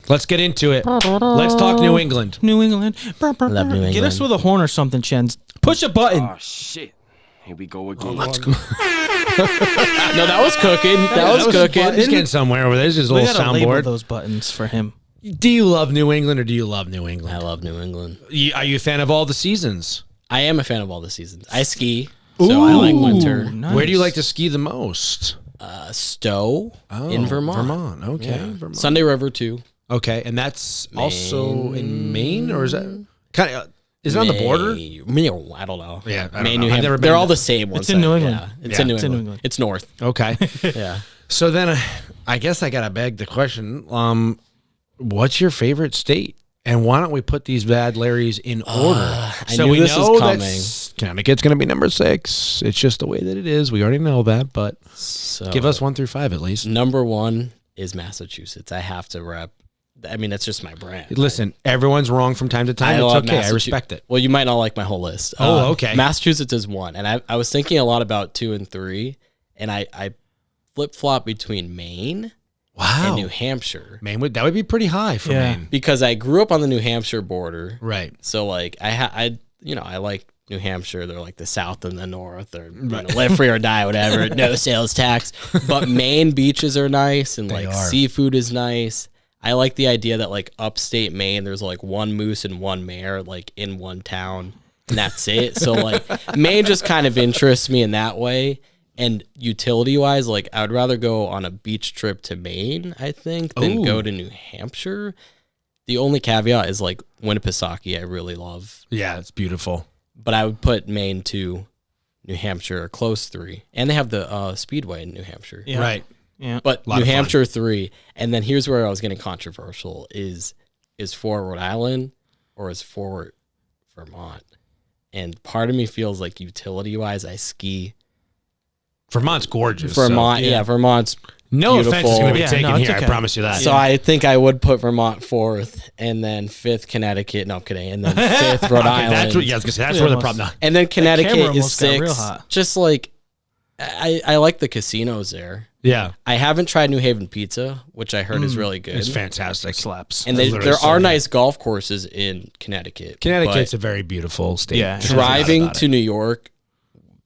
Let's get into it. Let's talk New England. New England. Love New England. Get us with a horn or something, Chens. Push a button. Oh shit! Here we go again. Let's go. No, that was cooking. That was cooking. He's getting somewhere over there. There's his We little gotta label soundboard. those buttons for him. Do you love New England or do you love New England? I love New England. Are you a fan of all the seasons? I am a fan of all the seasons. I ski, so I like winter. Nice. Where do you like to ski the most? Stowe in Vermont. Vermont, okay. Yeah. Vermont. Sunday River too. Okay, and that's also in Maine, or is that kind of? Is it on the border? Maine, I don't know. Yeah, I don't Maine, know. New I've Hampshire. never been They're all there. the same. It's in New England. Yeah, it's in New England. It's north. Okay. Yeah. So then, I guess I gotta beg the question: what's your favorite state? And why don't we put these bad Larrys in order? I knew this was coming. That Connecticut's going to be number 6. It's just the way that it is. We already know that, but So give us 1 through 5 at least. number 1 is Massachusetts. I have to rep. I mean, it's just my brand. Listen, everyone's wrong from time to time. It's love okay. I Massachu- respect it. Well, you might not like my whole list. Oh, okay. Massachusetts is 1, and I was thinking a lot about 2 and 3, and I flip flop between Maine Wow. and New Hampshire Maine that would be pretty high for Yeah. Maine. because I grew up on the New Hampshire border. Right. So like I like New Hampshire. They're like the South and the North, or live free or die, whatever. No sales tax. But Maine beaches are nice, and like seafood is nice. I like the idea that like upstate Maine, there's like one moose and one mare like in one town, and that's it. So like Maine just kind of interests me in that way. And utility wise, like I would rather go on a beach trip to Maine, I think, than go to New Hampshire. The only caveat is like Winnipesaukee, I really love. Yeah, it's beautiful. But I would put Maine 2, New Hampshire a close 3. And they have the Speedway in New Hampshire. Yeah. Right. Yeah. But Lot New of fun. Hampshire 3. And then here's where I was getting controversial is 4 Rhode Island or is 4 Vermont? And part of me feels like utility wise, I ski. Vermont's gorgeous. Vermont, so. yeah, Vermont's No beautiful. offense is going to be Yeah, taken no, it's here. okay. I promise you that. So I think I would put Vermont 4th, and then 5th Connecticut. No, I'm kidding. And then 5th Rhode Island. That's what, yeah, I was going to say. That's Yeah, where the almost. problem. And then camera Connecticut is almost got 6th. real hot. Just like I like the casinos there. Yeah, I haven't tried New Haven pizza, which I heard is really good. it's fantastic. Slaps. And Literally there so are good. nice golf courses in Connecticut. Connecticut's but a very beautiful state. Yeah. There's no doubt driving about to it. New York,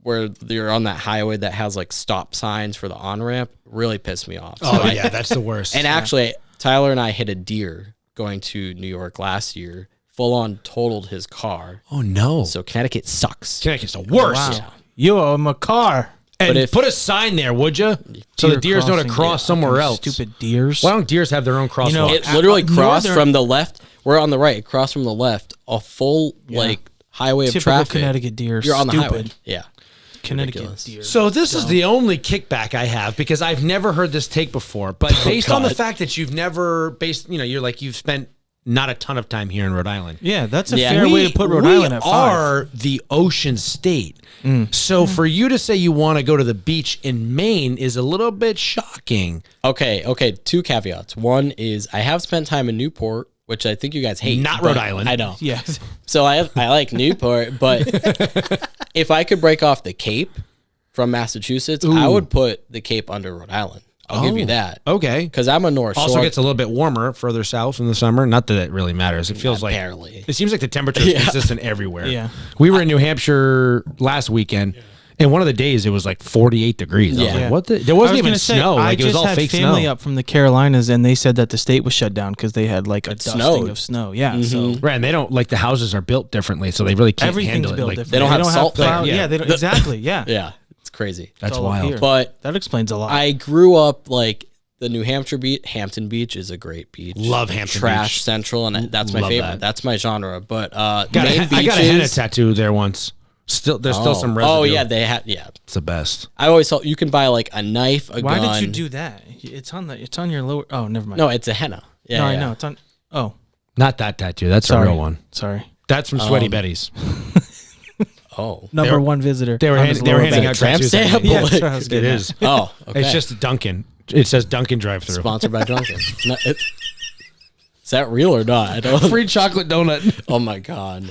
where you're on that highway that has like stop signs for the on ramp, really pissed me off. So Oh yeah, that's the worst. And actually, Tyler and I hit a deer going to New York last year. Full on totaled his car. oh no, So Connecticut sucks. Connecticut's the worst. Wow. Yeah. You owe him a car. And But if- put a sign there, would you? So the deers know to crossing, cross somewhere else. Stupid deers. Why don't deers have their own crosswalk? know, It literally crossed northern- from the left. We're on the right. It crossed from the left. A full like highway of Typical traffic. Connecticut deer. You're on the Stupid. highway. Yeah. Connecticut Ridiculous. deer. So this is the only kickback I have because I've never heard this take before. But based on the God. fact that you've spent not a ton of time here in Rhode Island. Yeah, that's a Yeah. fair way to put Rhode Island at 5. We are the ocean state. So for you to say you want to go to the beach in Maine is a little bit shocking. Okay. 2 caveats. One is I have spent time in Newport, which I think you guys hate. Not but Rhode Island. I know. Yeah. So I like Newport, but if I could break off the Cape from Massachusetts, I would put the Cape under Rhode Island. I'll give you that. Okay. Because I'm a North Also Shore. gets a little bit warmer further south in the summer. Not that it really matters. It feels like barely. it seems like the temperature is consistent everywhere. Yeah. We were in New Hampshire last weekend, and one of the days it was like 48 degrees. I was Yeah. like, what? There wasn't even snow. I Like it was just all had fake family snow. up from the Carolinas, and they said that the state was shut down because they had like a dusting snowed. of snow. Yeah. So Right, and they don't like the houses are built differently, so they really can't everything's handle it. built Like, different. They don't have salt there. plow- Yeah. Yeah. They don't, exactly. Yeah. Yeah, it's crazy. That's It's all up wild. here. But That explains a lot. I grew up like the New Hampshire beach. Hampton Beach is a great beach. Love Hampton Trash Beach. Central, and that's my Love favorite. that. That's my genre. But I Maine beaches. got a henna tattoo there once. There's still some residue. Oh yeah, they had. Yeah, It's the best. I always thought you can buy like a knife, a Why gun. did you do that? It's on your lower. Oh, never mind. No, it's a henna. Yeah, no, yeah. I know. It's on. Oh, Not that tattoo. That's sorry. a real one. Sorry. That's from Sweaty Betty's. Oh, Number one visitor. They were on his handing lower out back. tramp tattoos. stamp? Yeah, Like, that's what I was It getting at. is. oh, okay. It's just Dunkin'. It says Dunkin' drive-through. Sponsored by Dunkin'. No, is that real or not? I don't. Free chocolate donut. Oh my god.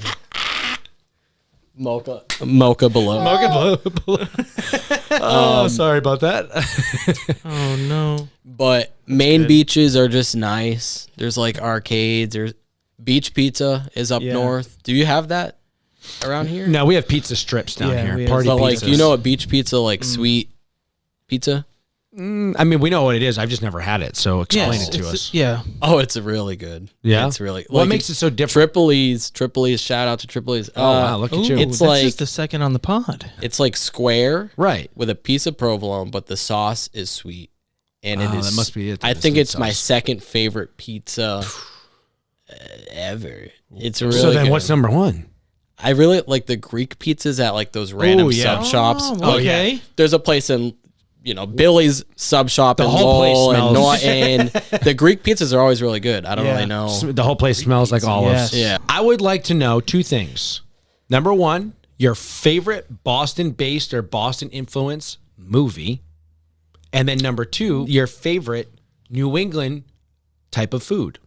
Mocha below. Mocha blue. Oh, sorry about that. Oh no. But Maine beaches are just nice. There's like arcades. There's beach pizza is up north. Do you have that around here? No, we have pizza strips down Yeah, here. we have- Party But like, pizzas. you know, a beach pizza, like sweet pizza. I mean, we know what it is. I've just never had it, so explain Yes, it to it's- us. Yeah. Oh, it's really good. Yeah? It's really. What like, makes it so different? Tripoli's. Shout out to Tripoli's. Oh, wow, look at you. It's That's like just the second on the pod. it's like square, Right. with a piece of provolone, but the sauce is sweet, and it Oh, is. that must be it, I the think sweet it's my sauce. second favorite pizza ever. It's really. So then, good. what's number one? I really like the Greek pizzas at like those random yeah. sub shops. Oh, Like, okay. there's a place in Billy's sub shop in whole place Lowell and smells- Norton. The Greek pizzas are always really good. I don't Yeah. really know. The whole place smells like olives. Yes. Yeah. I would like to know two things. Number one, your favorite Boston-based or Boston-influenced movie. And then number two, your favorite New England type of food.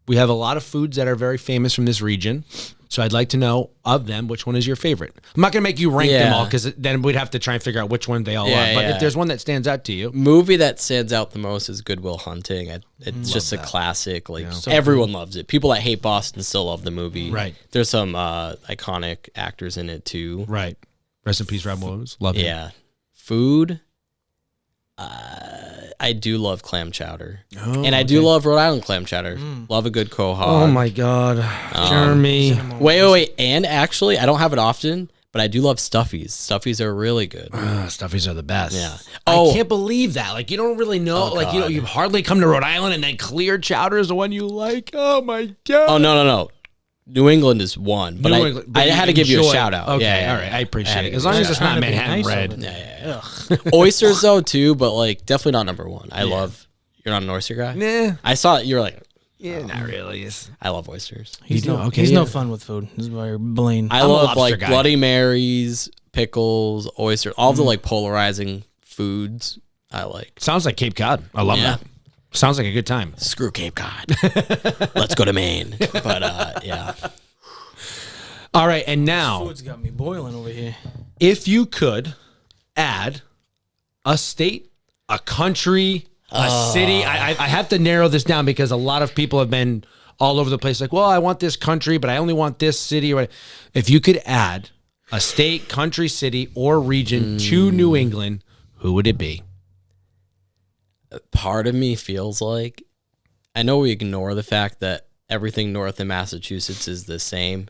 We have a lot of foods that are very famous from this region. So I'd like to know of them, which one is your favorite? I'm not going to make you rank them Yeah. all because then we'd have to try and figure out which one they all Yeah, are. But yeah. if there's one that stands out to you, Movie that stands out the most is Good Will Hunting. It's just a classic. Like everyone loves it. People that hate Boston still love the movie. Right. There's some iconic actors in it too. right. Rest in peace, Rob Williams. Love him. Yeah. Food. I do love clam chowder, and I do love Rhode Island clam chowder. Love a good quahog. Oh my God, Jeremy. Wait. And actually, I don't have it often, but I do love stuffies. Stuffies are really good. Stuffies are the best. Yeah. I Oh. can't believe that. Like, you don't really know. Oh, like, you God. you've hardly come to Rhode Island, and then clear chowder is the one you like. Oh my God. Oh no. New England is one, but New England, but I had to give you a shout out. Okay, Yeah, all right. I appreciate had it. to As give long you as a it's shout not out. Manhattan Nice red. over Yeah. Oysters though too, but like definitely not number one. I love. You're not an oyster guy. Nah. I saw it. You were like, Yeah, not really. I love oysters. He's You do? no, Okay, he's yeah. no fun with food. This is why you're Blaine. I I'm a love lobster like guy. Bloody Marys, pickles, oysters, all the like polarizing foods. I like. Sounds like Cape Cod. I love Yeah. that. Sounds like a good time. Screw Cape Cod. Let's go to Maine. But yeah. All right, and now, Food's got me boiling over here. if you could add a state, a country, a city, I have to narrow this down because a lot of people have been all over the place. Like, well, I want this country, but I only want this city. Or if you could add a state, country, city, or region to New England, who would it be? Part of me feels like I know we ignore the fact that everything north of Massachusetts is the same,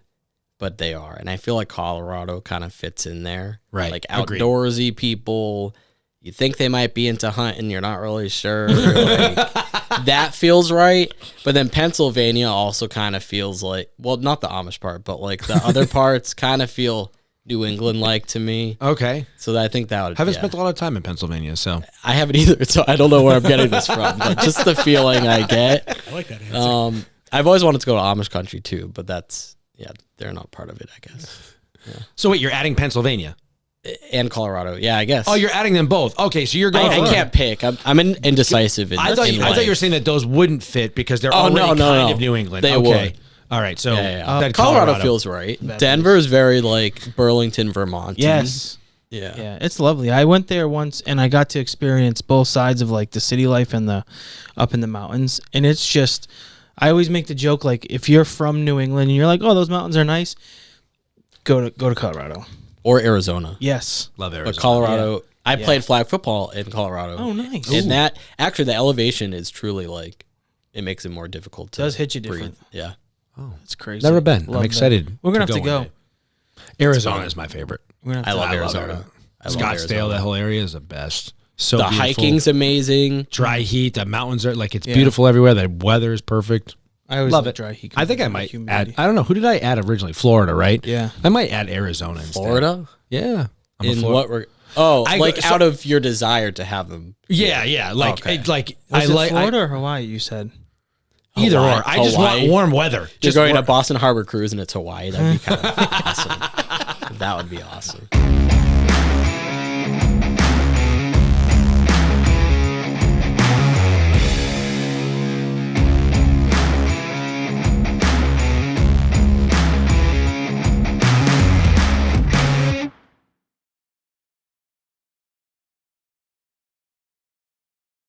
but they are. And I feel like Colorado kind of fits in there. Right. Like Agreed. outdoorsy people. You think they might be into hunting, you're not really sure. Like, that feels right. But then Pennsylvania also kind of feels like, well, not the Amish part, but like the other parts kind of feel New England like to me. Okay. So I think that would Haven't yeah. spent a lot of time in Pennsylvania, so. I haven't either, so I don't know where I'm getting this from, but just the feeling I get. I like that answer. I've always wanted to go to Amish country too, but that's they're not part of it, I guess. So wait, you're adding Pennsylvania? And Colorado, yeah, I guess. Oh, you're adding them both. Okay, so you're going. I can't pick. I'm indecisive. I thought you were saying that those wouldn't fit because they're already kind of New England. They okay. would. All right, so then Colorado feels right. Denver is very like Burlington, Vermont. Yes. Yeah. Yeah, it's lovely. I went there once and I got to experience both sides of like the city life and the up in the mountains. And it's just, I always make the joke, like if you're from New England and you're like, oh, those mountains are nice, go to Colorado. Or Arizona. Yes. Love Arizona. But Colorado, Yeah. I played flag football in Colorado. Oh, nice. And that, actually, the elevation is truly like, it makes it more difficult to Does hit you breathe. different. Yeah. It's crazy. Never been. Love I'm that. excited. We're going to have to one go. day. Arizona is my favorite. We're gonna I have to love I love Arizona. I love Scottsdale, Arizona. that whole area is the best. So The beautiful. hiking's amazing. Dry heat. The mountains are like, it's Yeah. beautiful everywhere. The weather is perfect. I always Love love it. dry heat. I think I because of might humidity. add, I don't know, who did I add originally? Florida, right? Yeah. I might add Arizona instead. Florida? Yeah. I'm a In Florida- what we're... Oh, I like go- so- out of your desire to have them. Yeah. Like, Okay. like Was I it like Florida or Hawaii, you said? either Hawaii. or. I just want Hawaii. warm weather. You're Just going to warm- Boston Harbor Cruise and it's Hawaii. That'd be kind of awesome. That would be awesome.